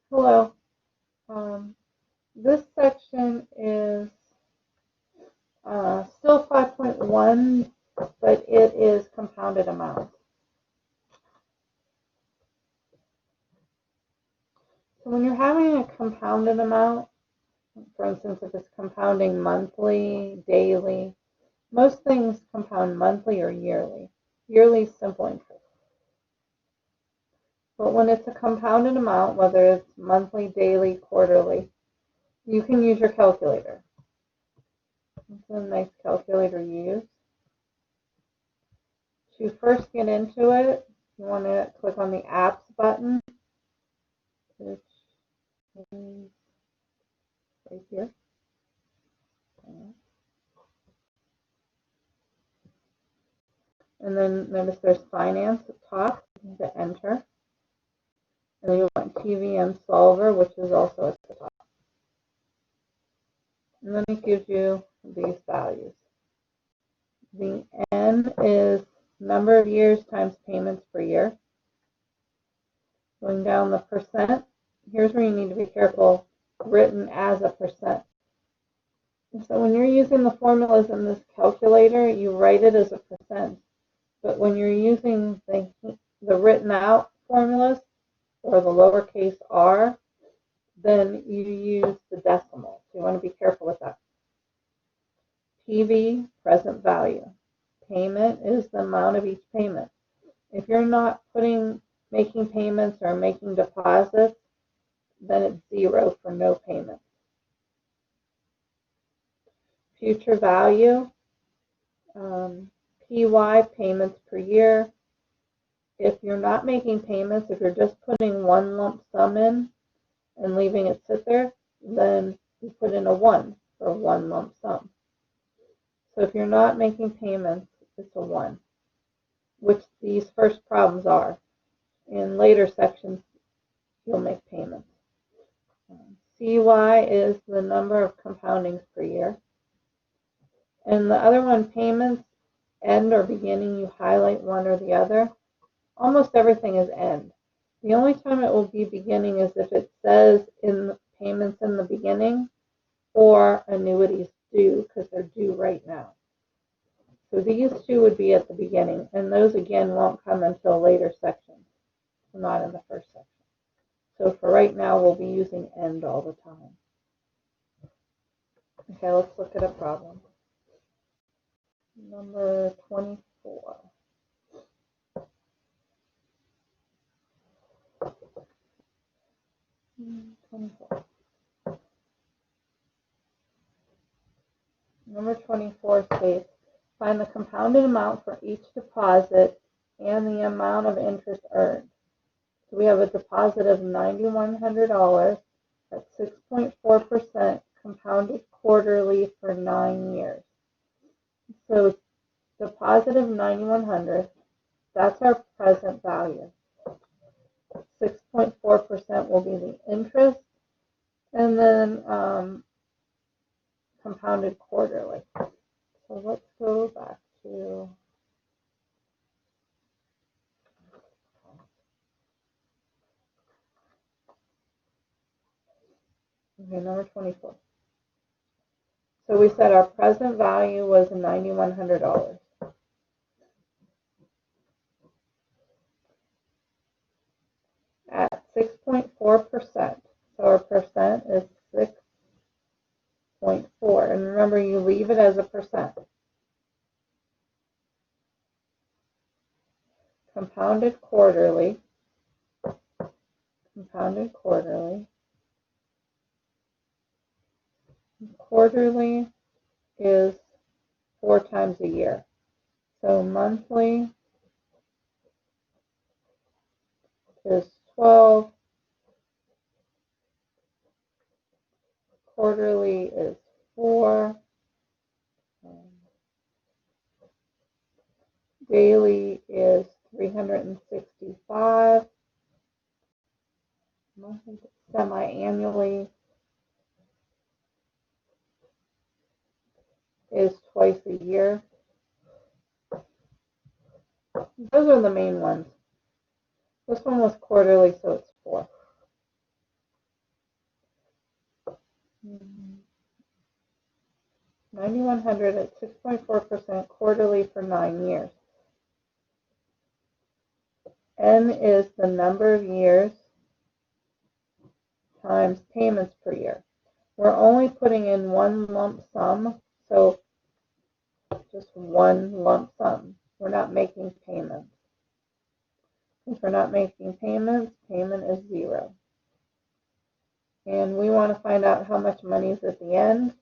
Hello. This section is still 5.1, but it is compounded amounts. So when you're having a compounded amount, for instance, if it's compounding monthly, daily, most things compound monthly or yearly. Yearly is simple interest. But when it's a compounded amount, whether it's monthly, daily, quarterly, you can use your calculator. It's a nice calculator to use. To first get into it, you want to click on the apps button, which is right here. And then notice there's finance at the top. You hit enter. And then you want TVM solver, which is also at the top. And then it gives you these values. The N is number of years times payments per year. Going down the percent, here's where you need to be careful, written as a percent. And so when you're using the formulas in this calculator, you write it as a percent. But when you're using the written out formulas, or the lowercase r, then you use the decimal. So you want to be careful with that. PV, present value. Payment is the amount of each payment. If you're not making payments or making deposits, then it's 0 for no payments. Future value, PY, payments per year. If you're not making payments, if you're just putting one lump sum in and leaving it sit there, then you put in a 1 for one lump sum. So if you're not making payments, it's a 1, which these first problems are. In later sections, you'll make payments. CY is the number of compoundings per year. And the other one, payments, end or beginning, you highlight one or the other. Almost everything is end. The only time it will be beginning is if it says in the payments in the beginning or annuities due, because they're due right now. So these two would be at the beginning, and those again won't come until later sections, not in the first section. So for right now, we'll be using end all the time. Okay, let's look at a problem. Number 24. Number 24 states, find the compounded amount for each deposit and the amount of interest earned. So we have a deposit of $9,100 at 6.4% compounded quarterly for 9 years. So deposit of $9,100, that's our present value. 6.4% will be the interest, and then compounded quarterly. So let's go back to number 24. So we said our present value was $9,100. At 6.4%, so our percent is 6.4, and remember, you leave it as a percent. Compounded quarterly. Quarterly is 4 times a year. So monthly is 12. Quarterly is 4. Daily is 365. Semi-annually is twice a year. Those are the main ones. This one was quarterly, so it's 4. $9,100 at 6.4% quarterly for 9 years. N is the number of years times payments per year. We're only putting in one lump sum, so just one lump sum. We're not making payments. If we're not making payments, payment is 0. And we want to find out how much money is at the end.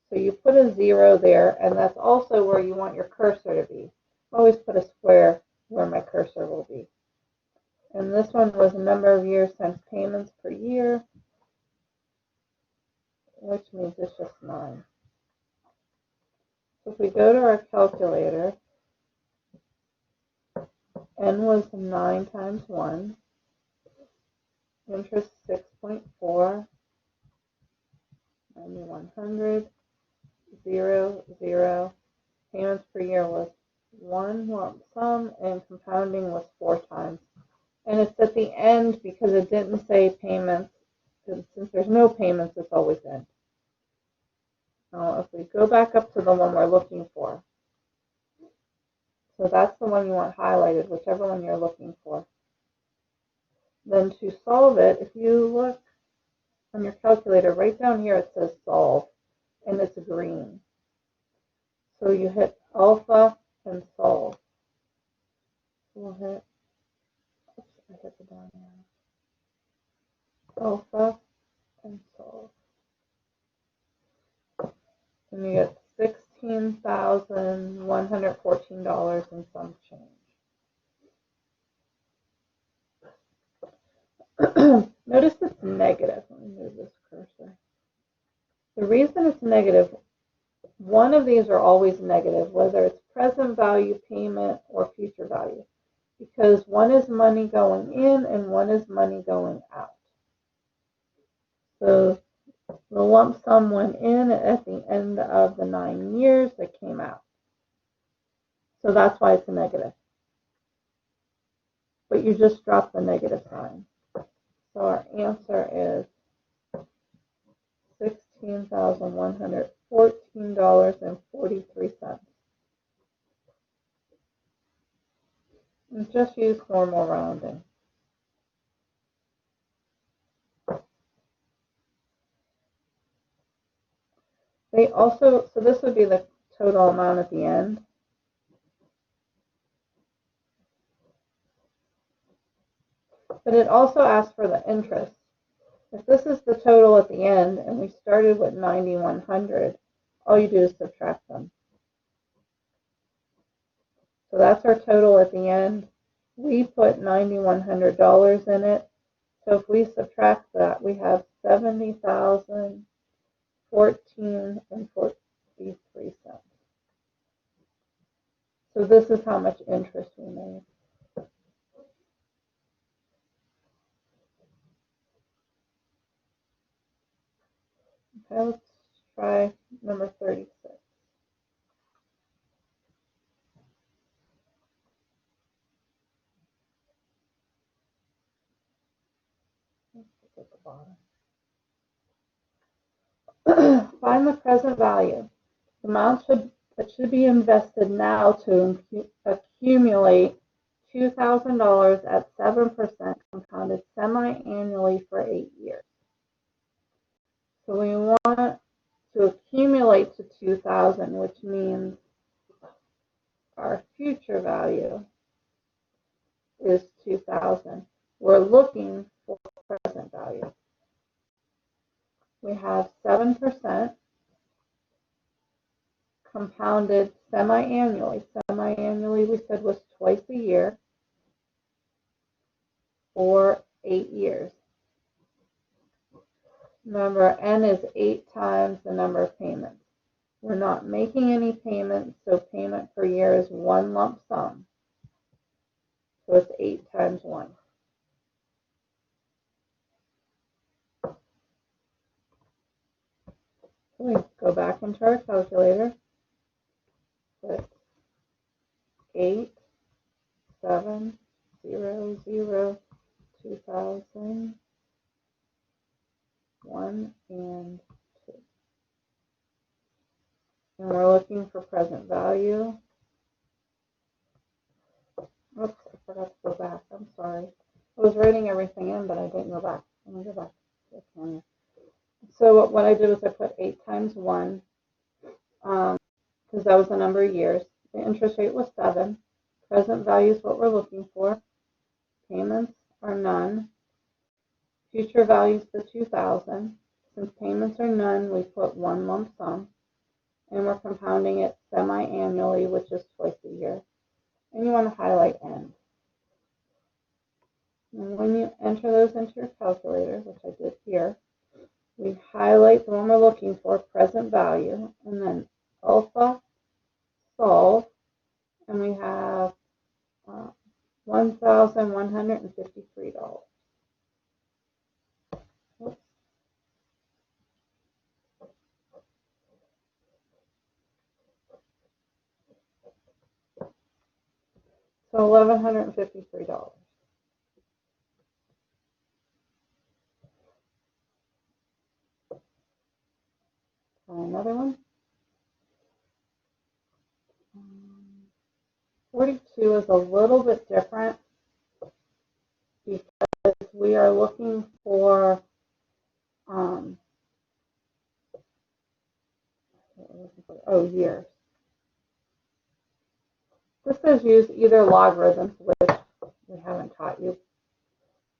So you put a 0 there, and that's also where you want your cursor to be. Always put a square where my cursor will be. And this one was the number of years times payments per year, which means it's just 9. So if we go to our calculator, N was 9 times 1, interest 6.4, 9,100, 0, 0. Payments per year was 1 lump sum, and compounding was 4 times. And it's at the end because it didn't say payments. Since there's no payments, it's always end. Now, if we go back up to the one we're looking for, so that's the one you want highlighted, whichever one you're looking for. Then to solve it, if you look on your calculator, right down here it says solve, and it's green. So you hit alpha and solve. We'll hit, oops, I hit the down arrow. Alpha and solve. And you get $16,114 and some change. Notice it's negative. Let me move this cursor. The reason it's negative, one of these are always negative, whether it's present value payment or future value, because one is money going in and one is money going out. So the lump sum went in at the end of the 9 years that came out. So that's why it's a negative. But you just drop the negative sign. So our answer is $16,114.43. And just use normal rounding. They also, so this would be the total amount at the end. But it also asks for the interest. If this is the total at the end, and we started with 9,100, all you do is subtract them. So that's our total at the end. We put $9,100 in it. So if we subtract that, we have $70,014.43. So this is how much interest we made. Okay, let's try number 36. At the bottom. Find the present value. The amount that should be invested now to accumulate $2,000 at 7% compounded semi-annually for 8 years. So we want to accumulate to 2,000, which means our future value is 2,000. We're looking for present value. We have 7% compounded semi-annually. Semi-annually we said was twice a year for 8 years. Remember, N is 8 times the number of payments. We're not making any payments, so payment per year is 1 lump sum. So it's 8 times 1. So we go back into our calculator. Put 8, 7, 0, 0, 2,000, 1 and 2. And we're looking for present value. Oops, I forgot to go back. I'm sorry. I was writing everything in, but I didn't go back. Let me go back to the camera. So what I did was I put 8 times 1, because that was the number of years. The interest rate was 7. Present value is what we're looking for. Payments are none. Future value is the 2,000. Since payments are none, we put 1 lump sum. And we're compounding it semi-annually, which is twice a year. And you want to highlight end. And when you enter those into your calculator, which I did here, we highlight the one we're looking for, present value, and then alpha, solve, and we have $1,153. Oops. So $1,153. Another one. 42 is a little bit different because we are looking for years. This says use either logarithms, which we haven't taught you,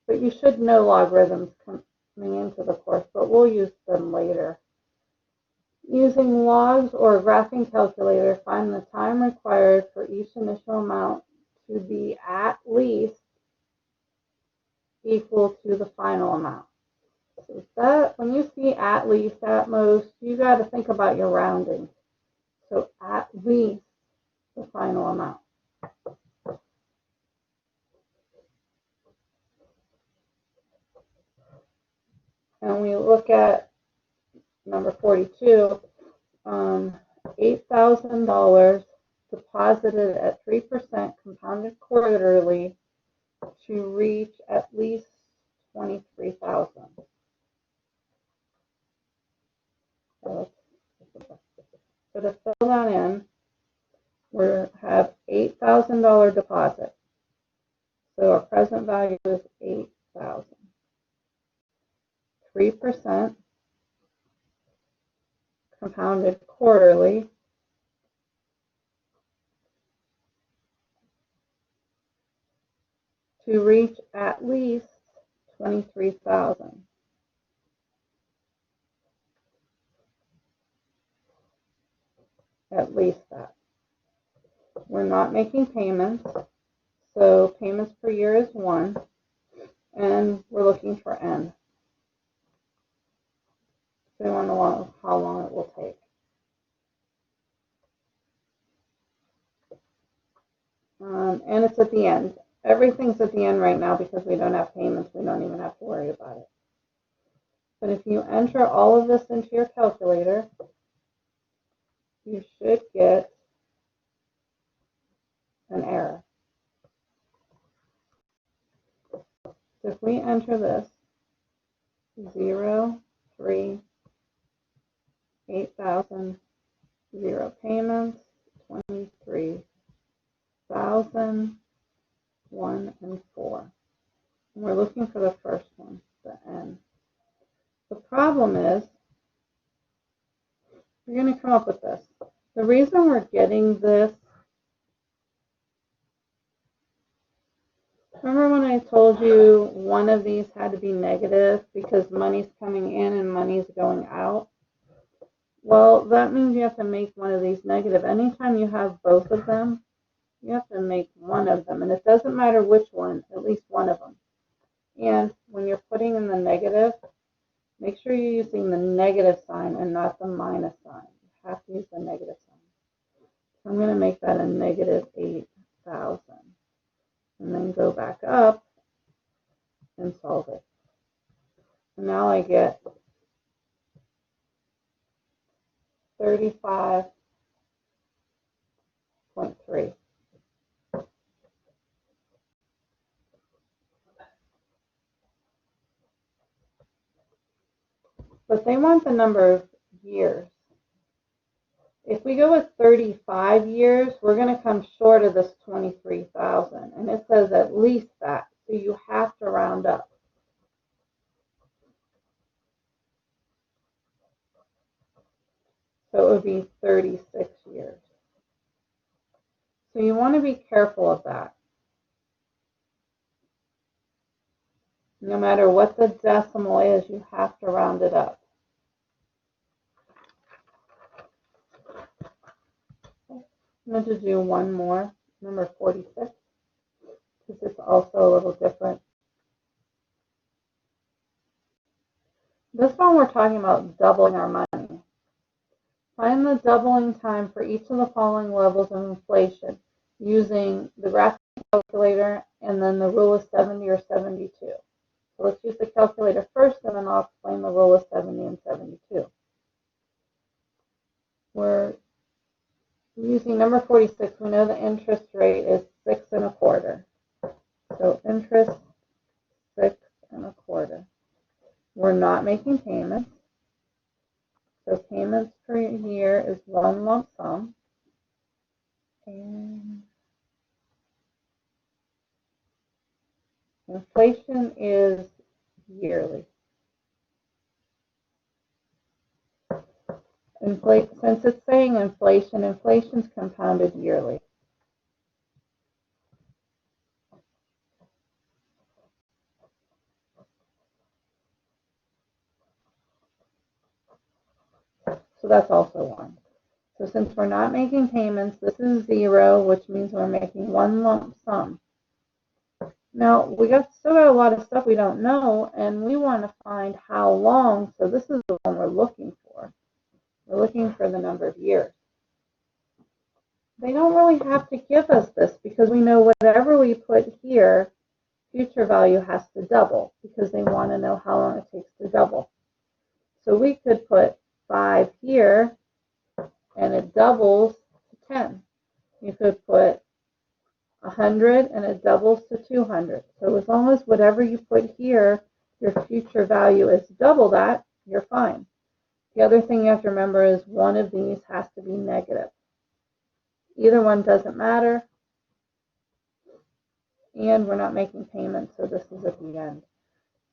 but you should know logarithms coming into the course, but we'll use them later. Using logs or a graphing calculator, find the time required for each initial amount to be at least equal to the final amount. So that, when you see at least, at most, you got to think about your rounding. So at least the final amount. And we look at number 42, $8,000 deposited at 3% compounded quarterly to reach at least $23,000. So to fill that in, we have $8,000 deposit. So our present value is $8,000. 3% compounded quarterly to reach at least $23,000. At least that. We're not making payments, so payments per year is 1, and we're looking for N. So we want to know how long it will take. And it's at the end. Everything's at the end right now because we don't have payments. We don't even have to worry about it. But if you enter all of this into your calculator, you should get an error. So if we enter this 0, 3, 8,000, 0 payments, 23,000, 1 and 4. And we're looking for the first one, the N. The problem is we're going to come up with this. The reason we're getting this, remember when I told you one of these had to be negative because money's coming in and money's going out? Well, that means you have to make one of these negative. Anytime you have both of them, you have to make one of them. And it doesn't matter which one, at least one of them. And when you're putting in the negative, make sure you're using the negative sign and not the minus sign. You have to use the negative sign. So I'm going to make that a negative 8,000. And then go back up and solve it. And now I get 35.3. but they want the number of years. If we go with 35 years, we're going to come short of this 23,000, and it says at least that, so you have to round up. So it would be 36 years. So you want to be careful of that. No matter what the decimal is, you have to round it up. I'm going to do one more, number 46, because it's also a little different. This one we're talking about doubling our money. Find the doubling time for each of the following levels of inflation using the graphic calculator and then the rule of 70 or 72. So let's use the calculator first, and then I'll explain the rule of 70 and 72. We're using number 46. We know the interest rate is 6 1/4. So interest 6 1/4. We're not making payments. So payments per year is one lump sum. And inflation is yearly. Since it's saying inflation, inflation's compounded yearly. So that's also 1. So since we're not making payments, this is 0, which means we're making one lump sum. Now, still got a lot of stuff we don't know, and we want to find how long, so this is the one we're looking for. We're looking for the number of years. They don't really have to give us this because we know whatever we put here, future value has to double because they want to know how long it takes to double. So we could put 5 here, and it doubles to 10. You could put 100 and it doubles to 200. So as long as whatever you put here, your future value is double that, you're fine. The other thing you have to remember is one of these has to be negative. Either one doesn't matter. And we're not making payments, so this is at the end.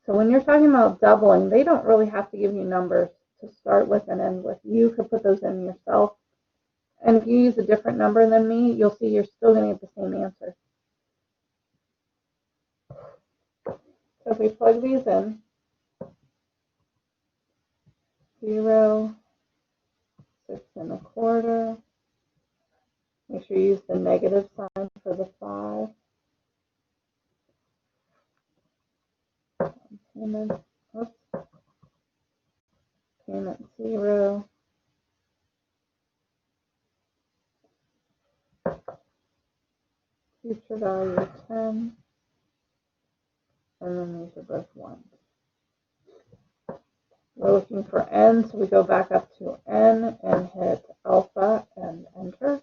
So when you're talking about doubling, they don't really have to give you numbers to start with and end with. You could put those in yourself. And if you use a different number than me, you'll see you're still going to get the same answer. So if we plug these in, 0, 6 1/4. Make sure you use the negative sign for the 5. Payment 0. Future value 10. And then these are both 1. We're looking for n, so we go back up to n and hit alpha and enter.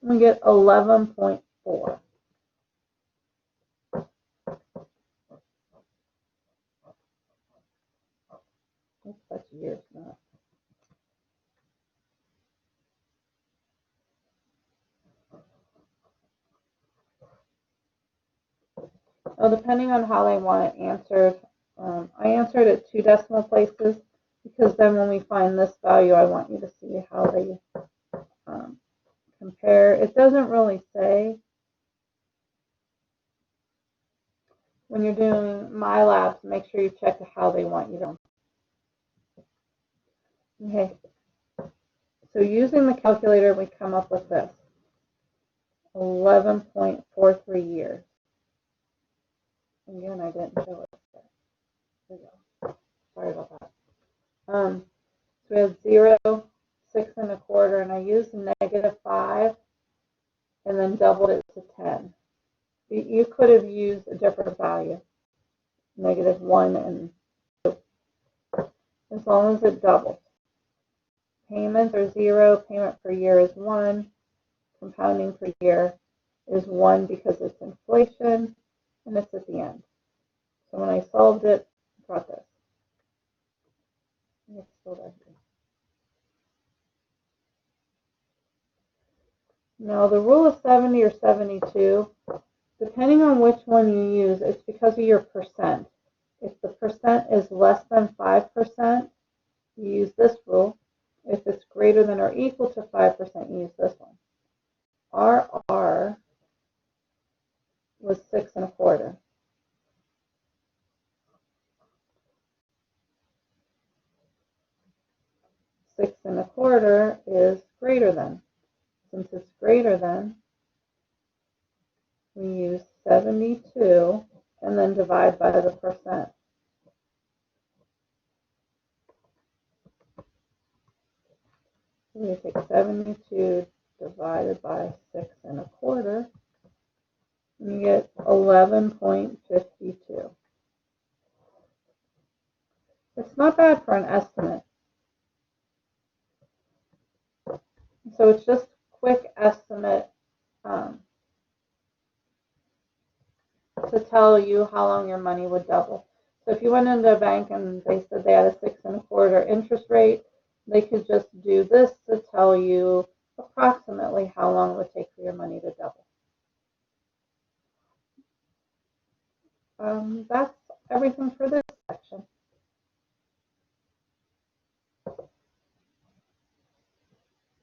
We get 11.4. That's years, not. Well, depending on how they want it answered, I answered at 2 decimal places because then when we find this value, I want you to see how they compare. It doesn't really say. When you're doing MyLabs, make sure you check how they want you to. Okay. So using the calculator, we come up with this. 11.43 years. Again, I didn't show it. There we go. Sorry about that. So we have 0, 6 1/4, and I used -5 and then doubled it to 10. You could have used a different value, -1 and 2, as long as it doubles. Payments are 0, payment per year is 1, compounding per year is 1 because it's inflation, and it's at the end. So when I solved it, I got this. Now the rule of 70 or 72, depending on which one you use, it's because of your percent. If the percent is less than 5%, you use this rule. If it's greater than or equal to 5%, you use this one. RR was 6 1/4. Six and a quarter is greater than. Since it's greater than, we use 72 and then divide by the percent. We take 72 divided by 6 1/4, and you get 11.52. It's not bad for an estimate. So it's just quick estimate to tell you how long your money would double. So if you went into a bank and they said they had a 6 1/4 interest rate, they could just do this to tell you approximately how long it would take for your money to double. That's everything for this.